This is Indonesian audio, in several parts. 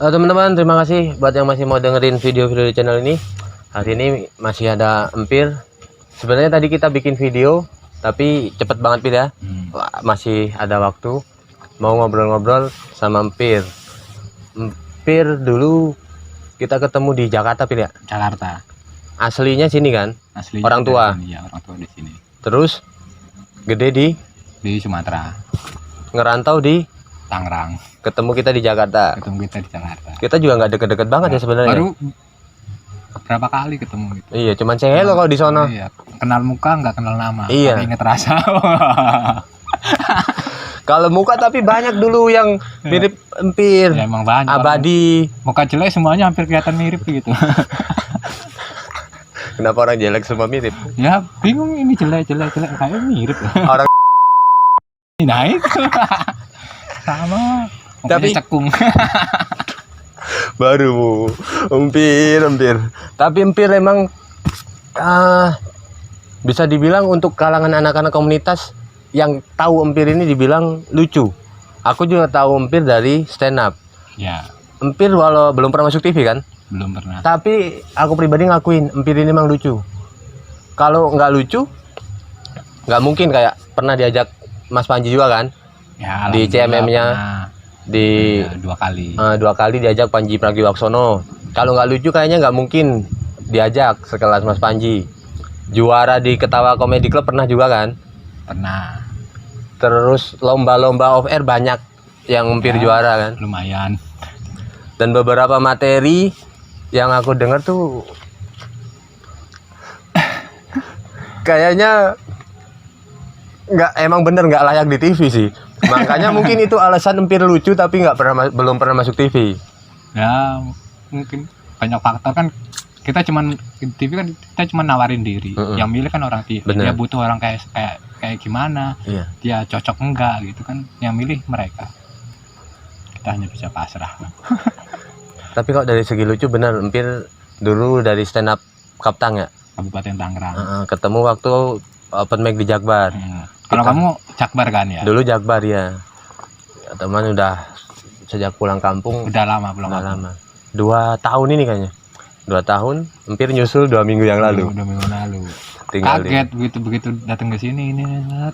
Teman-teman, terima kasih buat yang masih mau dengerin video-video di channel ini. Hari ini masih ada Empir. Sebenarnya tadi kita bikin video, tapi cepet banget Pir ya. Wah, masih ada waktu. Mau ngobrol-ngobrol sama Empir. Empir dulu kita ketemu di Jakarta Pir ya? Jakarta. Aslinya sini kan? Aslinya orang tua. Sini, ya, orang tua di sini. Terus gede di Sumatera. Ngerantau di Tangerang. ketemu kita di Jakarta. Ketemu kita di Jakarta. Kita juga nggak deket-deket banget ya sebenarnya. Baru berapa kali ketemu gitu. Iya, cuman cewek lo kalau di sono. Iya, kenal muka nggak kenal nama. Iya. Ingat rasa. Kalau muka tapi banyak dulu yang mirip Empir. Ya, emang banyak. Abadi. Muka jelek semuanya hampir kelihatan mirip gitu. Kenapa orang jelek semua mirip? Ya bingung ini jelek kayak mirip. Orang Naik. Sama. Tapi cekung. baru Empir. Tapi Empir emang bisa dibilang untuk kalangan anak-anak komunitas yang tahu Empir ini dibilang lucu. Aku juga tahu Empir dari stand up. Ya. Empir walau belum pernah masuk TV kan? Belum pernah. Tapi aku pribadi ngakuin Empir ini emang lucu. Kalau nggak lucu, nggak mungkin kayak pernah diajak Mas Panji juga kan? Ya, di CMM-nya di ya, dua kali diajak Panji Pragiwaksono. Kalau nggak lucu kayaknya nggak mungkin diajak sekelas Mas Panji. Juara di Ketawa Comedy Club pernah juga kan? Pernah. Terus lomba-lomba off air banyak yang Empir juara kan? Lumayan. Dan beberapa materi yang aku dengar tuh kayaknya emang bener nggak layak di TV sih. Makanya mungkin itu alasan Empir lucu tapi belum pernah masuk TV. Ya mungkin banyak faktor kan. Kita cuman di TV kan kita cuma nawarin diri. Yang milih kan orang TV. Bener. Dia butuh orang kayak gimana. Iya. Dia cocok enggak gitu kan. Yang milih mereka. Kita hanya bisa pasrah. Tapi kalau dari segi lucu bener Empir dulu dari stand up Kaptang ya? Kabupaten Tangerang. Ketemu waktu open mic di Jakbar. Kalau kamu Jakbar kan ya? Dulu Jakbar ya. Teman udah sejak pulang kampung. Udah lama belum? Udah lama. 2 tahun ini kayaknya. 2 tahun. Empir nyusul 2 minggu yang lalu. 2 minggu lalu. Tinggal kaget begitu datang ke sini ini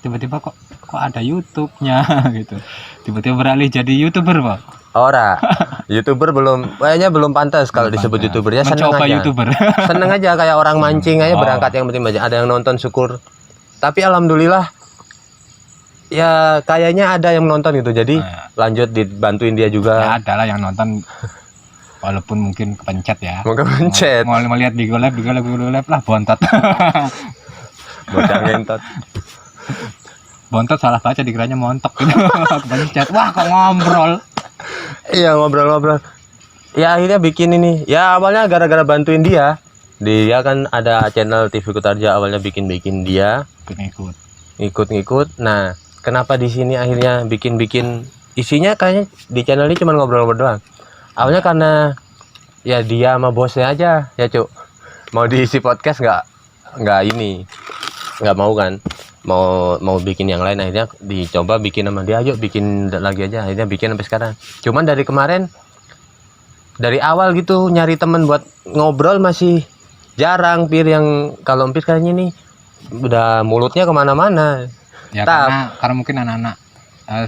tiba-tiba kok ada YouTube-nya gitu. Tiba-tiba beralih jadi YouTuber, Pak. Ora. YouTuber kayaknya belum pantas kalau disebut YouTubernya. Seneng aja. YouTuber. Seneng aja kayak orang mancing aja berangkat yang penting aja. Ada yang nonton syukur. Tapi alhamdulillah ya kayaknya ada yang nonton gitu. Jadi lanjut dibantuin dia juga. Ya ada lah yang nonton. Walaupun mungkin kepencet ya. Mau kepencet. Mau lihat di Golab lah bontot. Bocah ngentot. Bontot salah baca dikiranya montok gitu. Kepencet. Wah, kok ngobrol. Iya, ngobrol-ngobrol. Ya akhirnya bikin ini. Ya awalnya gara-gara bantuin dia. Dia kan ada channel TV Kutarja, awalnya bikin dia. Ngikut. Nah, kenapa di sini akhirnya bikin isinya kayaknya di channel ini cuma ngobrol-ngobrol doang. Awalnya karena ya dia sama bosnya aja ya Cuk, mau diisi podcast nggak mau kan, mau bikin yang lain. Akhirnya dicoba bikin sama dia, ayo bikin lagi aja. Akhirnya bikin sampai sekarang. Cuman dari kemarin dari awal gitu nyari temen buat ngobrol masih jarang Pir. Yang kalau Empir kayaknya nih udah mulutnya kemana-mana ya. Karena mungkin anak-anak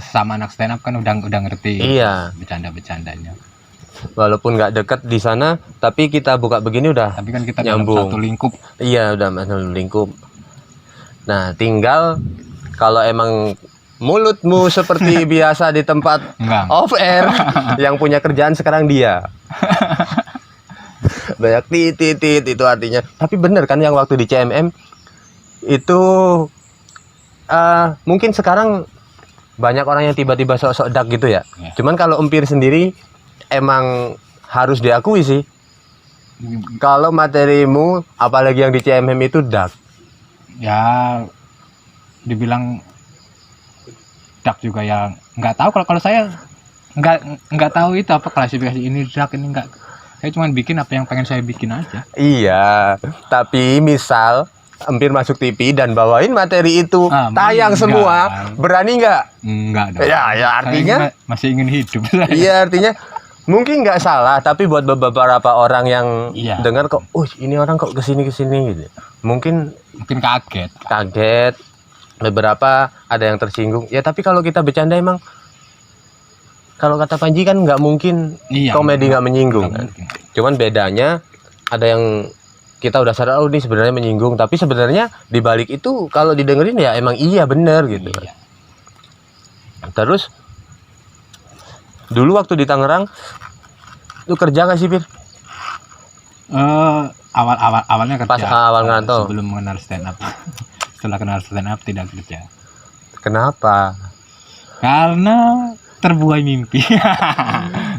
sama anak stand up kan udah ngerti. Iya, bercandanya. Walaupun nggak deket di sana, tapi kita buka begini udah. Tapi kan kita nyambung. dalam satu lingkup. Iya, udah satu lingkup. Nah, tinggal kalau emang mulutmu seperti biasa di tempat off air, yang punya kerjaan sekarang dia. Banyak titit itu artinya. Tapi bener kan yang waktu di CMM itu mungkin sekarang banyak orang yang tiba-tiba sok-sok dak gitu ya. Cuman kalau Empir sendiri emang harus diakui sih. Kalau materimu apalagi yang di CMM itu dak. Ya dibilang dak juga ya nggak tahu. Kalau saya nggak tahu itu apa klasifikasi ini dak ini nggak. Saya cuma bikin apa yang pengen saya bikin aja. Iya, tapi misal Empir masuk TV dan bawain materi itu tayang semua, berani nggak? Enggak dong. Ya artinya masih ingin hidup. Iya, artinya Mungkin nggak salah, tapi buat beberapa orang yang Iya. dengar kok, ini orang kok kesini gitu. Mungkin kaget. beberapa ada yang tersinggung. Ya tapi kalau kita bercanda emang, kalau kata Panji kan nggak mungkin Iya, komedi nggak menyinggung. nggak Kan? mungkin. Cuman bedanya ada yang kita udah sadar, ini sebenarnya menyinggung, tapi sebenarnya di balik itu kalau didengerin ya emang iya bener gitu. Iya. Terus dulu waktu di Tangerang lu kerja nggak sih, Pir? Awalnya kerja. Pas awal ngerantau. Sebelum mengenal stand up. Setelah kenal stand up tidak kerja. Kenapa? Karena terbuai mimpi.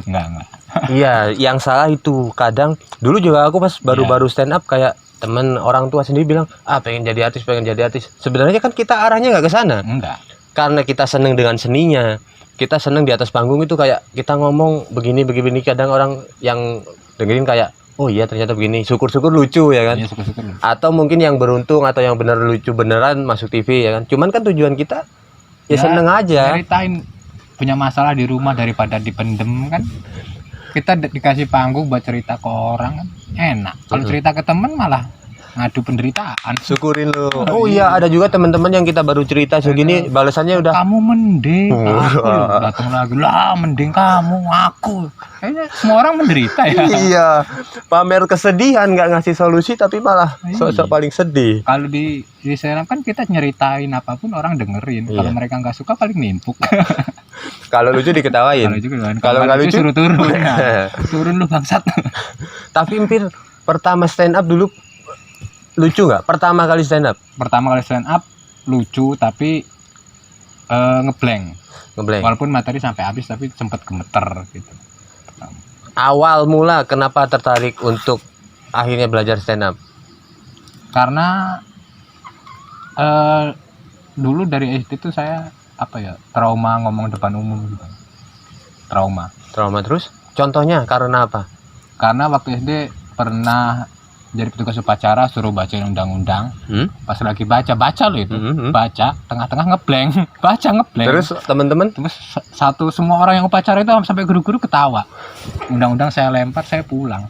Enggak. Iya, yang salah itu kadang dulu juga aku pas baru-baru stand up kayak temen orang tua sendiri bilang, pengen jadi artis. Sebenarnya kan kita arahnya nggak ke sana. Enggak. Karena kita seneng dengan seninya, kita seneng di atas panggung itu kayak kita ngomong begini, kadang orang yang dengerin kayak, oh iya ternyata begini, syukur-syukur lucu ya kan. Iya, syukur-syukur. Atau mungkin yang beruntung atau yang benar lucu beneran masuk TV ya kan. Cuman kan tujuan kita ya seneng aja. Ceritain punya masalah di rumah daripada dipendem kan. Kita dikasih panggung buat cerita ke orang kan enak. Kalau cerita ke temen malah ngadu penderitaan. Syukurin lu. Oh iya, ada juga teman-teman yang kita baru cerita segini balasannya udah Kamu mending aku datang lagi lah, mending kamu aku. Kayaknya semua orang menderita ya. iya, pamer kesedihan nggak ngasih solusi tapi malah sosok paling sedih. Kalau di stand up kan kita nyeritain apapun orang dengerin. Iya. Kalau mereka nggak suka paling nimpuk. Kalau lucu diketawain. Kalau nggak lucu suruh turun. Ya. Turun lu bangsat. Tapi Pir, pertama stand up dulu lucu nggak? Pertama kali stand up? Pertama kali stand up lucu tapi ngeblank. Walaupun materi sampai habis tapi sempat gemeter gitu. Awal mula kenapa tertarik untuk akhirnya belajar stand up? Karena dulu dari SD tuh saya trauma ngomong depan umum gitu. Trauma Terus? Contohnya karena apa? Karena waktu SD pernah jadi petugas upacara suruh bacain undang-undang. Pas lagi baca loh itu. Baca tengah-tengah ngeblank. Terus teman-teman? Terus semua orang yang upacara itu sampai guru-guru ketawa. Undang-undang saya lempar, saya pulang.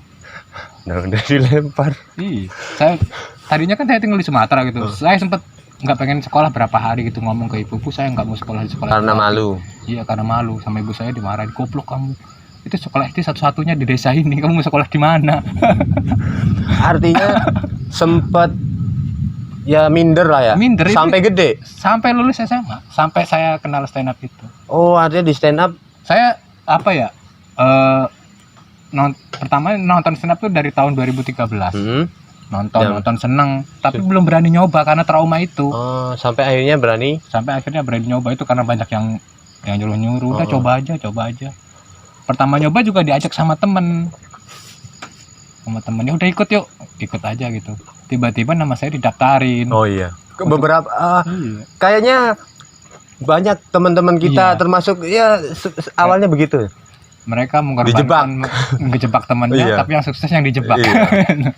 Udah dilempar. Iya. Saya tadinya kan saya tinggal di Sumatera gitu. Saya sempat nggak pengen sekolah berapa hari gitu, ngomong ke ibu saya nggak mau sekolah di sekolah Karena malu. Iya, karena malu. Sama ibu saya dimarahin, goblok kamu, itu sekolah SD satu-satunya di desa ini, kamu mau sekolah di mana? Artinya sempet ya minder lah ya. Minder sampai itu, gede. sampai lulus SMA, sampai saya kenal stand up itu. Oh, artinya di stand up Saya pertama nonton stand up tuh dari tahun 2013. Nonton seneng, tapi belum berani nyoba karena trauma itu. Oh, sampai akhirnya berani nyoba itu karena banyak yang nyuruh-nyuruh. Udah coba aja. Pertama nyoba juga diajak sama temen ya udah ikut aja gitu. Tiba-tiba nama saya didaftarin. Oh iya. Beberapa kayaknya banyak teman-teman kita termasuk ya awalnya begitu. Mereka mengorbankan ngejebak temannya, tapi yang sukses yang dijebak. Iya.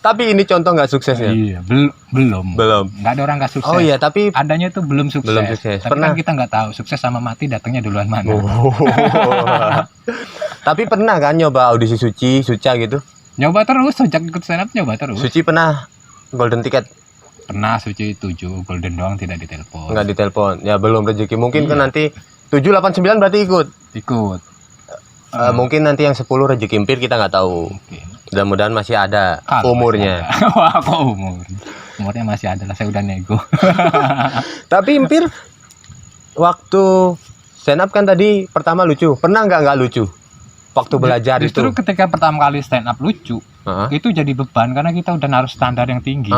Tapi ini contoh nggak suksesnya? Iya, belum. Nggak ada orang nggak sukses. Oh iya, tapi adanya itu belum sukses. Tapi kan kita nggak tahu sukses sama mati datangnya duluan mana. Tapi pernah kan nyoba audisi Suca gitu? Nyoba terus, sejak ikut stand up nyoba terus. Suci pernah golden ticket? Pernah, Suci 7, golden doang tidak ditelepon. Nggak ditelepon, ya belum rezeki. Mungkin kan nanti 7, 8, 9 berarti ikut. Mungkin nanti yang 10 rezeki Pir kita nggak tahu. Mudah-mudahan masih ada umurnya. Wah, kok umurnya masih ada lah, saya udah nego. Tapi Pir, waktu stand up kan tadi pertama lucu. Pernah nggak lucu? Waktu belajar Justru itu. Ketika pertama kali stand up lucu, itu jadi beban karena kita udah naruh standar yang tinggi.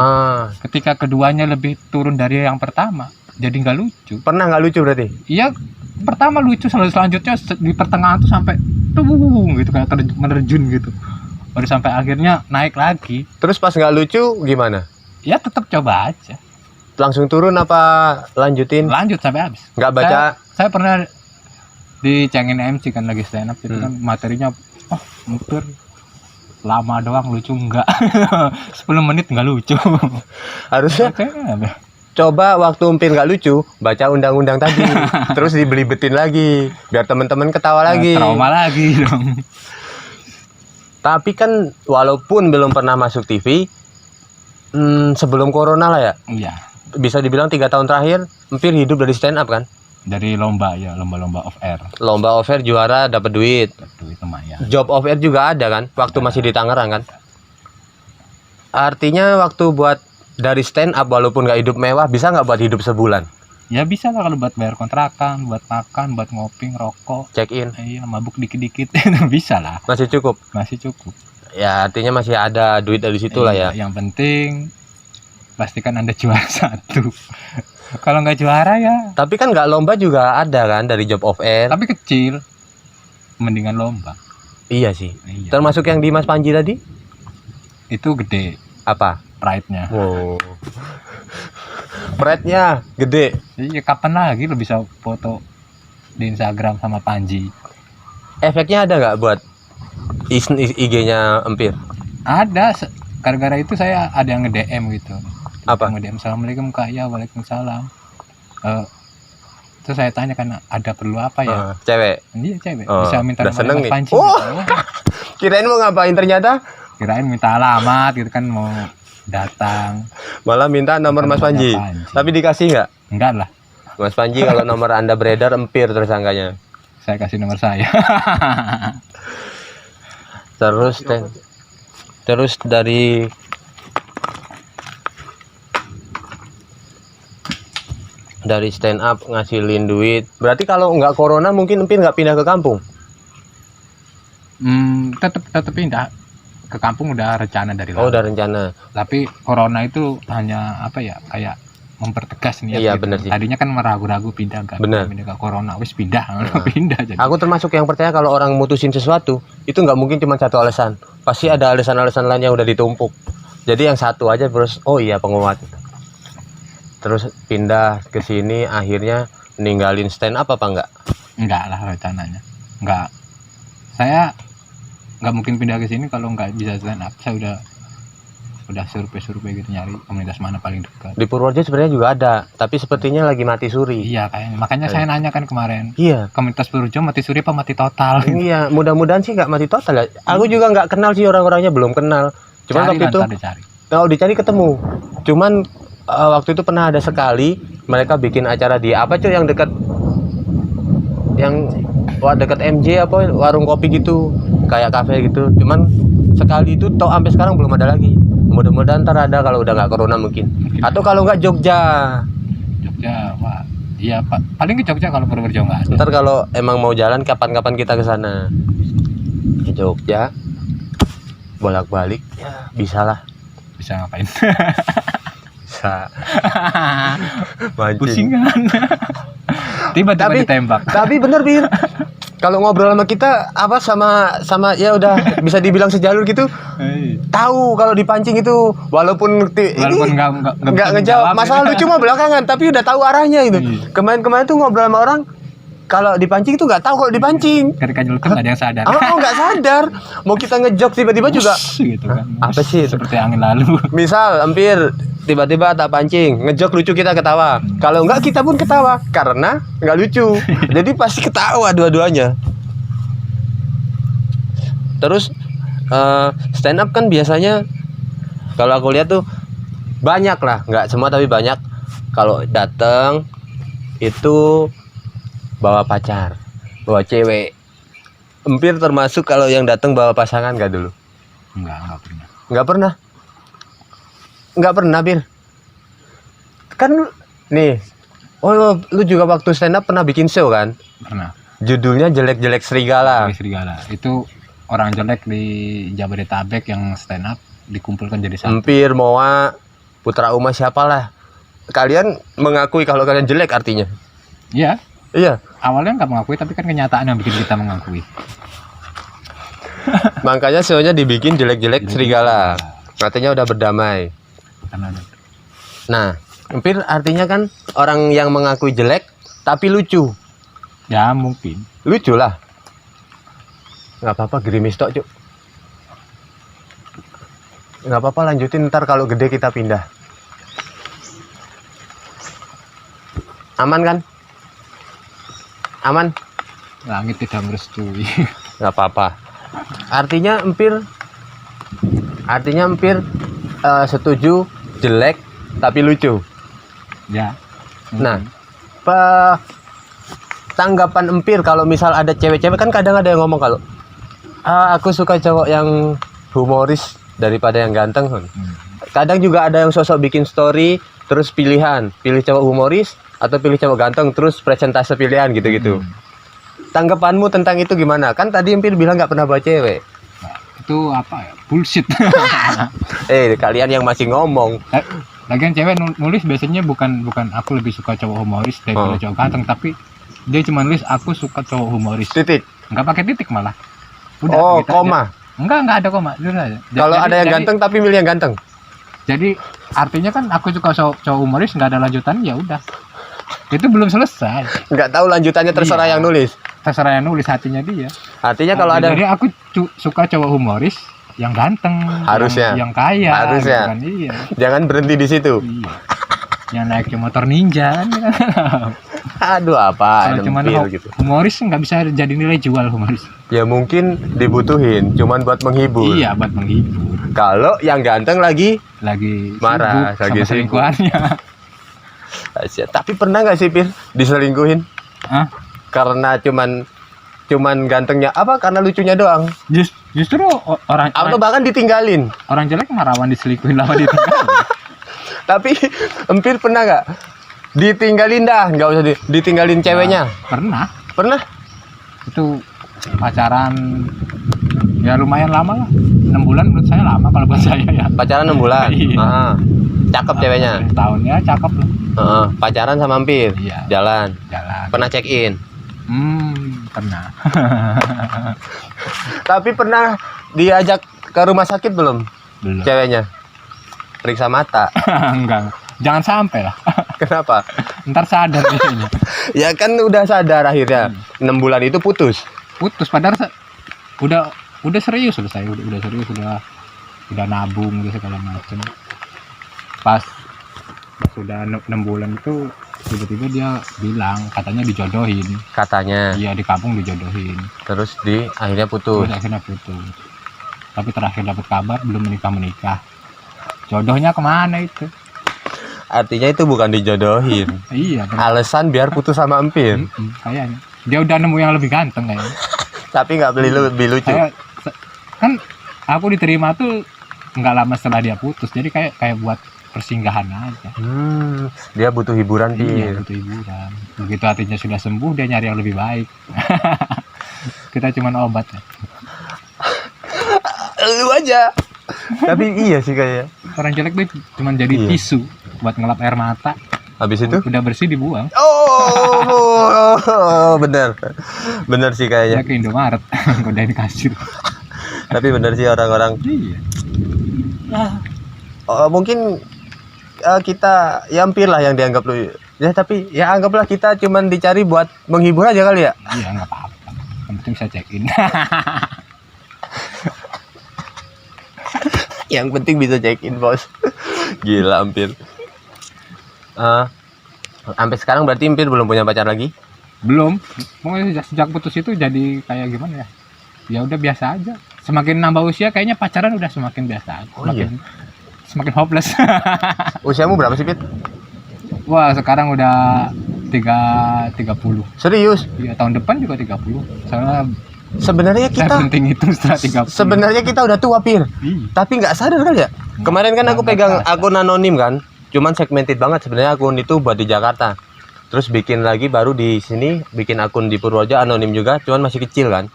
Ketika keduanya lebih turun dari yang pertama, jadi nggak lucu. Pernah nggak lucu berarti? Iya, pertama lucu, selanjutnya di pertengahan tuh sampai gitu kayak menerjun gitu. Baru sampai akhirnya naik lagi. Terus pas nggak lucu gimana? Ya tetap coba aja. Langsung turun apa lanjutin? Lanjut sampai habis. Nggak baca? Saya pernah dicengin MC kan lagi stand up itu kan materinya muter lama doang, lucu enggak. 10 menit enggak lucu. Harusnya Coba waktu Empir nggak lucu, baca undang-undang tadi, terus dibelibetin lagi, biar teman-teman ketawa lagi. Trauma lagi dong. Tapi kan walaupun belum pernah masuk TV, sebelum corona lah ya, Iya. bisa dibilang 3 tahun terakhir, Empir hidup dari stand up kan. Dari lomba ya, lomba-lomba off air. Lomba off air juara dapat duit. Duit lumayan. Job off air juga ada kan, waktu masih di Tangerang kan. Artinya waktu buat dari stand up walaupun nggak hidup mewah, bisa nggak buat hidup sebulan? Ya bisa lah kalau buat bayar kontrakan, buat makan, buat ngopi, ngerokok. Check in. Iya, mabuk dikit-dikit itu bisa lah. Masih cukup. Masih cukup. Ya artinya masih ada duit dari situ lah ya. Yang penting pastikan Anda juara 1. Kalau nggak juara ya. Tapi kan nggak lomba juga ada kan dari job off air. Tapi kecil. Mendingan lomba. Iya sih. Iya. Termasuk yang di Mas Panji tadi? Itu gede Apa? pride-nya. Wow. Pride-nya gede. Iya, kapan lagi lo bisa foto di Instagram sama Panji? Efeknya ada nggak buat IG-nya Empir? Ada. Gara-gara itu saya ada yang nge-DM gitu. Apa? Nge-DM, Assalamualaikum Kak. Ya, Waalaikumsalam. Terus saya tanya kan ada perlu apa ya? Cewek. Iya, cewek. Oh, Bisa minta udah nomor seneng Mas nih. Panji. Oh. Gitu. Kirain mau ngapain, ternyata Kirain minta alamat gitu kan, mau datang. malah minta nomor Mas Panji. Tapi dikasih nggak? Enggak lah. Mas Panji kalau nomor Anda beredar, Empir tersangkanya. Saya kasih nomor saya. Terus dari stand up ngasilin duit. Berarti kalau nggak corona mungkin Empir nggak pindah ke kampung. Tetap pindah ke kampung, udah rencana dari Oh, lama. udah rencana. Tapi corona itu hanya apa ya, kayak mempertegas niat. Iya, gitu. bener sih. Tadinya kan meragu-ragu pindah kan. Bener. Pindah ke corona, wis pindah. Pindah jadi. Aku termasuk yang percaya kalau orang mutusin sesuatu itu nggak mungkin cuma satu alasan. Pasti ada alasan-alasan lain yang udah ditumpuk. Jadi yang satu aja terus, oh iya penguat. Terus pindah ke sini akhirnya ninggalin stand up apa enggak? Enggak lah rencananya. Enggak. Saya nggak mungkin pindah ke sini kalau nggak bisa stand up. Saya udah survei gitu, nyari komunitas mana paling dekat. Di Purworejo sebenarnya juga ada, tapi sepertinya lagi mati suri. Iya kayaknya. Makanya saya nanya kan kemarin. Iya. Komunitas Purworejo mati suri apa mati total? Iya, mudah-mudahan sih nggak mati total ya. Aku juga nggak kenal sih orang-orangnya, belum kenal. Cuman waktu itu dicari. kalau dicari ketemu. Cuman waktu itu pernah ada sekali mereka bikin acara di apa cuy yang dekat MJ apa warung kopi gitu, kayak kafe gitu. Cuman sekali itu toh sampai sekarang belum ada lagi. Mudah-mudahan ntar ada kalau udah nggak corona mungkin. Atau kalau nggak Jogja. Jogja, wah. Iya, paling ke Jogja kalau Purworejo nggak ada. Ntar kalau emang mau jalan kapan-kapan kita ke sana. Ke Jogja. Bolak-balik ya bisa lah. Bisa ngapain? Bisa. Mancing. Pusingan. Tiba-tiba Tapi- ditembak. Tapi bener Bir. Kalau ngobrol sama kita apa sama ya udah bisa dibilang sejalur gitu. Tahu kalau dipancing itu walaupun Walaupun nggak nggak ngejawab masalah lu cuma belakangan tapi udah tahu arahnya itu. Iya. Kemarin tuh ngobrol sama orang kalau dipancing tuh nggak tahu kalau dipancing. Ketika nyelutun ada yang sadar. Oh nggak sadar. Mau kita ngejok tiba-tiba juga. Gitu kan. Apa sih itu? Seperti angin lalu. Misal hampir tiba-tiba tak pancing, ngejok lucu kita ketawa. Kalau enggak kita pun ketawa karena nggak lucu. Jadi pasti ketawa dua-duanya. Terus stand up kan biasanya kalau aku lihat tuh banyak lah, nggak semua tapi banyak. Kalau datang itu bawa pacar, bawa cewek. Empir termasuk kalau yang datang bawa pasangan nggak dulu? Enggak pernah. Nggak pernah, Bir. Kan nih, oh lu juga waktu stand up pernah bikin show kan? Pernah. Judulnya Jelek-Jelek Serigala. Serigala. Itu orang jelek di Jabodetabek yang stand up dikumpulkan jadi satu. Empir, Moa, Putra Uma siapalah. Kalian mengakui kalau kalian jelek artinya? Iya. Iya. Awalnya nggak mengakui, tapi kan kenyataan yang bikin kita mengakui. Makanya show-nya dibikin Jelek-Jelek Serigala. Katanya udah berdamai. Karena Nah, Empir artinya kan orang yang mengakui jelek tapi lucu. ya mungkin. Lucu lah. Nggak apa-apa gerimis tok, Cuk. Nggak apa-apa lanjutin, ntar kalau gede kita pindah. Aman kan? Aman? Langit tidak merestui. Nggak apa-apa. Artinya empir setuju jelek tapi lucu. Ya. Nah, tanggapan empir kalau misal ada cewek-cewek kan kadang ada yang ngomong kalau aku suka cowok yang humoris daripada yang ganteng. Kadang juga ada yang sosok bikin story terus pilih cowok humoris atau pilih cowok ganteng terus presentase pilihan gitu-gitu. Tanggapanmu tentang itu gimana? Kan tadi empir bilang nggak pernah bawa cewek. Nah, itu apa ya? Bullshit. Kalian yang masih ngomong. Lagian cewek nulis biasanya bukan aku lebih suka cowok humoris daripada cowok ganteng, tapi dia cuma nulis aku suka cowok humoris. Titik. Nggak pakai titik malah. Udah, gitu koma. Aja. Enggak ada koma. Kalau ada yang ganteng tapi milih yang ganteng. Jadi artinya kan aku suka cowok humoris, nggak ada lanjutan, ya udah. Itu belum selesai. Nggak tahu lanjutannya, terserah yang nulis. Terserah yang nulis, hatinya dia. Artinya kalau ada. Jadi aku suka cowok humoris yang ganteng, harusnya yang kaya. Harusnya. Gitu kan, iya. Jangan berhenti di situ. Iya. Yang naik ke motor ninja kan. Aduh, apa? Kalau cuman gitu. Humoris nggak bisa jadi nilai jual humoris. Ya mungkin dibutuhin, cuman buat menghibur. Iya, buat menghibur. Kalau yang ganteng lagi marah, sibuk sama selingkuhannya. Tapi pernah nggak sih Pir diselingkuhin? Hah? Karena cuman gantengnya apa? Karena lucunya doang. Justru orang atau bahkan ditinggalin. Orang jelek marawan diselingkuhin lama ditinggalin. Tapi empir pernah nggak ditinggalin dah? Nggak usah ditinggalin ceweknya. Pernah. Itu pacaran ya lumayan lama lah. 6 bulan menurut saya lama kalau buat saya ya. Pacaran 6 bulan. Iya. Cakep ceweknya. Tahun ya cakep lah. Pacaran sama empir. Iya. Jalan. Pernah check in? Pernah. Tapi pernah diajak ke rumah sakit belum? Belum. Ceweknya periksa mata. Enggak. Jangan sampai lah. Kenapa? Ntar sadar kayaknya. Ya kan udah sadar akhirnya. 6 bulan itu putus. Padahal udah serius loh saya. Udah serius, udah nabung gitu segala macam. Pas sudah 6 bulan itu tiba-tiba dia bilang katanya dijodohin. Iya, di kampung dijodohin. Terus akhirnya putus. Tapi terakhir dapat kabar belum menikah. Jodohnya kemana itu? Artinya itu bukan dijodohin. Iya. Alasan biar putus sama empir. Kayaknya dia udah nemu yang lebih ganteng kayaknya. Tapi nggak lebih lucu. Kan aku diterima tuh nggak lama setelah dia putus. Jadi kayak buat persinggahan aja. Dia butuh hiburan. Iya, butuh hiburan. Begitu hatinya sudah sembuh, dia nyari yang lebih baik. Kita cuman obat ya. Lu aja. Tapi iya sih kayaknya. Orang jelek tuh cuman jadi tisu buat ngelap air mata. Habis itu udah bersih dibuang. Bener sih kayaknya. Ya ke Indomaret godain kasir. Tapi bener sih orang-orang. Iya. Mungkin kita ya empir lah yang dianggap lu. Ya tapi ya anggaplah kita cuman dicari buat menghibur aja kali ya. Iya, nggak apa-apa. Yang penting bisa check in. Yang penting bisa check in, bos. Gila empir. Sampai sekarang berarti empir belum punya pacar lagi? Belum. Pokoknya sejak putus itu jadi kayak gimana ya? Ya udah biasa aja. Semakin nambah usia kayaknya pacaran udah semakin biasa aja. Semakin hopeless. Usiamu berapa sih, Pit? Wah, sekarang udah 30. Serius? Iya, tahun depan juga 30. Soalnya sebenarnya kita penting itu setelah 30. Sebenarnya kita udah tua, Pir. Tapi nggak sadar kali ya. Kemarin kan aku pegang akun anonim kan. Cuman segmented banget sebenarnya akun itu buat di Jakarta. Terus bikin lagi baru di sini bikin akun di Purworejo anonim juga, cuman masih kecil kan.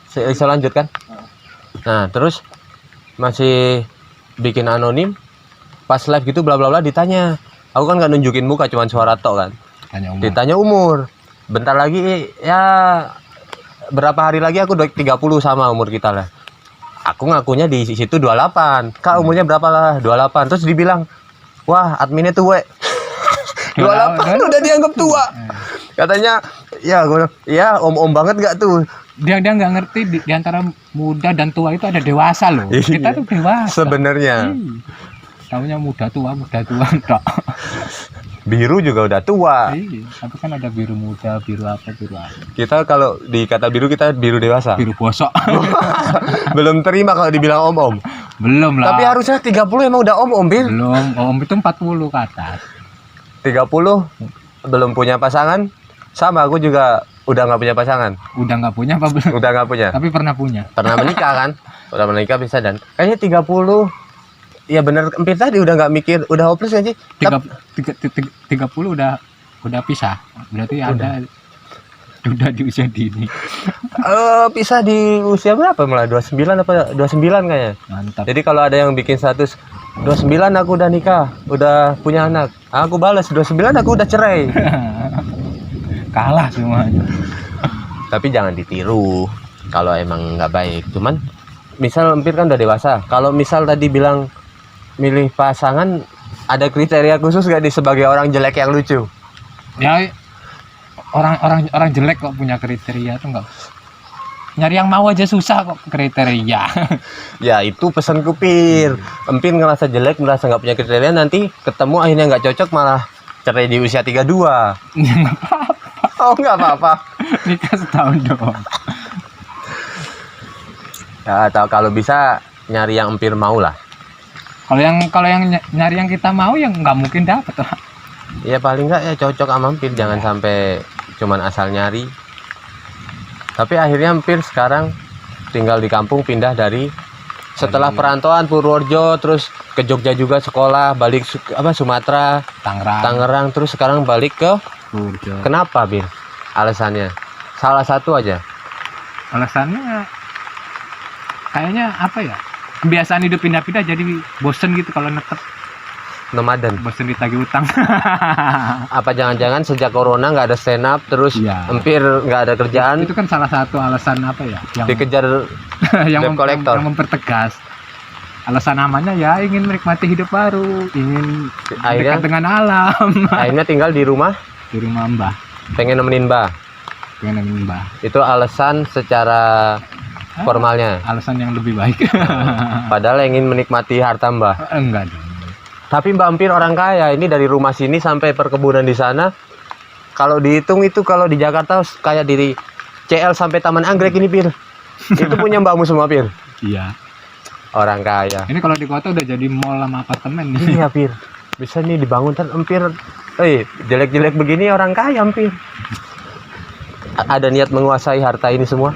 Saya lanjut kan? Nah, terus masih bikin anonim. Pas live gitu bla bla bla ditanya. Aku kan nggak nunjukin muka, cuman suara tok kan. Ditanya umur. Bentar lagi ya berapa hari lagi aku 30 sama umur kita lah. Aku ngakunya di situ 28. Kak umurnya berapa lah? 28. Terus dibilang, "Wah, adminnya tua." 28 udah dianggap tua. Katanya, ya om-om banget gak tuh. Dia nggak ngerti di antara muda dan tua itu ada dewasa loh. Kita tuh dewasa. Sebenarnya. tahunya muda tua tok. Biru juga udah tua. Iya, tapi kan ada biru muda, biru apa. Kita kalau di kata biru kita biru dewasa. Biru bosok. Belum terima kalau dibilang om-om. Belum lah. Tapi harusnya 30 emang udah om-om, Bir. Belum, om itu 40 ke atas. 30 belum punya pasangan. Sama aku juga udah nggak punya pasangan. Udah nggak punya apa belum? Udah nggak punya. Tapi pernah punya. Pernah menikah kan? Udah menikah bisa dan kayaknya 30. Iya bener, Empir tadi udah nggak mikir, udah hopeless kan sih? 30 udah pisah. Berarti ada udah di usia dini. Pisah di usia berapa malah? 29 apa 29 kayaknya. Mantap. Jadi kalau ada yang bikin status 29 aku udah nikah, udah punya anak. Aku balas 29 aku udah cerai. Kalah semuanya. Tapi jangan ditiru kalau emang nggak baik. Cuman misal Empir kan udah dewasa. Kalau misal tadi bilang milih pasangan, ada kriteria khusus gak di sebagai orang jelek yang lucu? Ya orang jelek kok punya kriteria tuh enggak. Nyari yang mau aja susah kok kriteria. Ya itu pesanku, Pir. Empir ngerasa jelek, merasa nggak punya kriteria, nanti ketemu akhirnya nggak cocok malah cerai di usia 32. Ya nggak apa-apa. Oh nggak apa-apa. Nikah setahun doang. Ya atau kalau bisa nyari yang Empir mau lah. Kalau yang nyari yang kita mau yang nggak mungkin dapet lah. Ya paling nggak ya cocok sama Empir, jangan sampai cuman asal nyari. Tapi akhirnya Empir sekarang tinggal di kampung, pindah dari setelah perantauan Purworejo, terus ke Jogja juga sekolah, balik Sumatera, Tangerang, terus sekarang balik ke Purworejo. Kenapa, Bir? Alasannya? Salah satu aja. Alasannya kayaknya apa ya? Kebiasaan hidup pindah-pindah jadi bosen gitu kalau netep. Nomaden. Bosen ditagih utang. Apa jangan-jangan sejak corona nggak ada stand up, terus Iya. Empir nggak ada kerjaan, Itu kan salah satu alasan apa ya? Yang dikejar debt collector. yang mempertegas. Alasan namanya ya ingin menikmati hidup baru, ingin Akhirnya- dekat dengan alam. akhirnya tinggal di rumah, Di rumah Mbah, pengen nemenin Mbah. pengen nemenin Mbah. Itu alasan secara formalnya. Alasan yang lebih baik. Padahal ingin menikmati harta Mbah. Enggak dong. Tapi Mbak Empir orang kaya, ini dari rumah sini sampai perkebunan di sana. Kalau dihitung itu kalau di Jakarta kayak dari CL sampai Taman Anggrek ini, Pir. Itu punya mbakmu semua, Pir. Iya. Orang kaya. Ini kalau di kota udah jadi mall sama apartemen nih. Iya, Pir. Bisa nih dibangun kan Empir. Jelek-jelek begini orang kaya, Empir. Ada niat menguasai harta ini semua?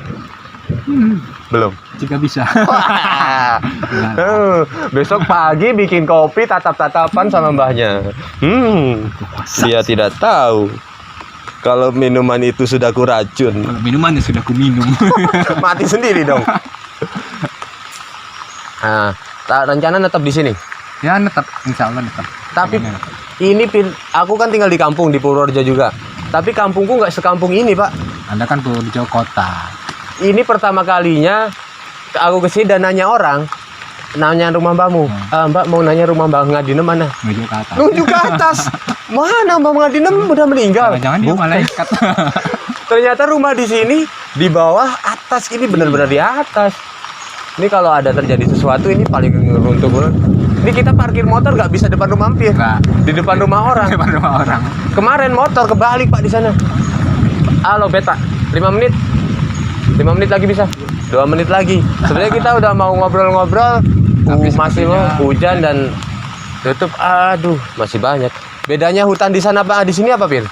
Belum. Jika bisa. Besok pagi bikin kopi tatap-tatapan sama mbahnya. Dia tidak tahu kalau minuman itu sudah kuracun. Kalau minumannya sudah ku minum. Mati sendiri dong. Nah, rencana tetap di sini. Ya netap, insya Allah netap. Tapi ini aku kan tinggal di kampung di Purworejo juga. Tapi kampungku nggak sekampung ini, Pak. Anda kan Purworejo kota. Ini pertama kalinya aku kesini dan nanya orang, nanya rumah mbakmu. Mbak mau nanya rumah Mbak Ngadinem mana? Menuju ke atas. Nunjuk ke atas. Mana Mbak Ngadinem udah meninggal? Jangan dia Bukan. malaikat. Ternyata rumah di sini di bawah atas, ini benar-benar di atas. Ini kalau ada terjadi sesuatu ini paling runtuh banget. Ini kita parkir motor nggak bisa depan rumah Empir. Nggak. Di depan rumah orang. Depan rumah orang. Kemarin motor kebalik Pak di sana. Halo Beta, 5 menit. 5 menit lagi bisa. 2 menit lagi. Sebenarnya kita udah mau ngobrol-ngobrol. Tapi Masih sepertinya- hujan dan tutup. Aduh, masih banyak. Bedanya hutan di sana Pak, di sini apa, Pir?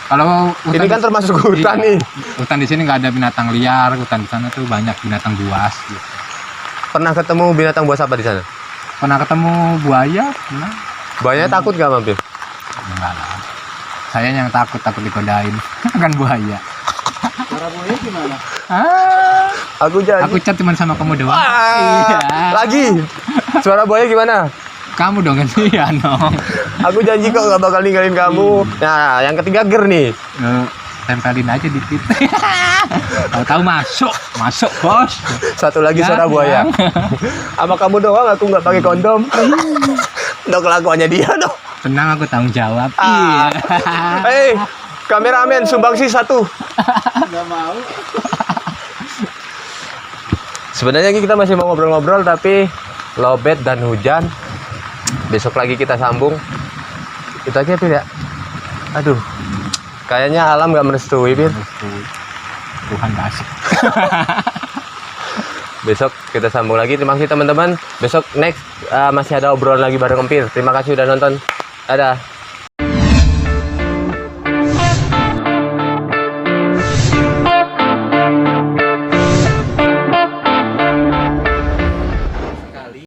Kalau hutan Ini kan termasuk hutan Iya. nih. Hutan di sini nggak ada binatang liar, hutan di sana tuh banyak binatang buas. Gitu. Pernah ketemu binatang buas apa di sana? Pernah ketemu buaya? Pernah? Buayanya takut gak, Mampir? Enggak lah. Saya yang takut digodain. Kan buaya. Suara buaya gimana? Ah, Aku janji. aku chat cuma sama kamu doang. Ah, lagi. Suara buaya gimana? Kamu dong kan iya dong. Aku janji kok gak bakal ninggalin kamu. Nah, yang ketiga ger nih. Tempelin aja dikit. Tahu masuk bos. Satu lagi Ya, suara buaya. Sama kamu doang aku nggak pakai kondom. Udah kelakuannya dia dong. Tenang, aku tanggung jawab. Ah. Hei, kameramen sumbangsi 1. Nggak mau. Sebenarnya kita masih mau ngobrol-ngobrol tapi lowbat dan hujan. besok lagi kita sambung. Itu aja Pir ya. Aduh, kayaknya alam nggak merestui Pir. Tuhan gak asik. Besok kita sambung lagi. Terima kasih teman-teman. Besok next masih ada obrolan lagi bareng Empir. Terima kasih udah nonton. Dadah.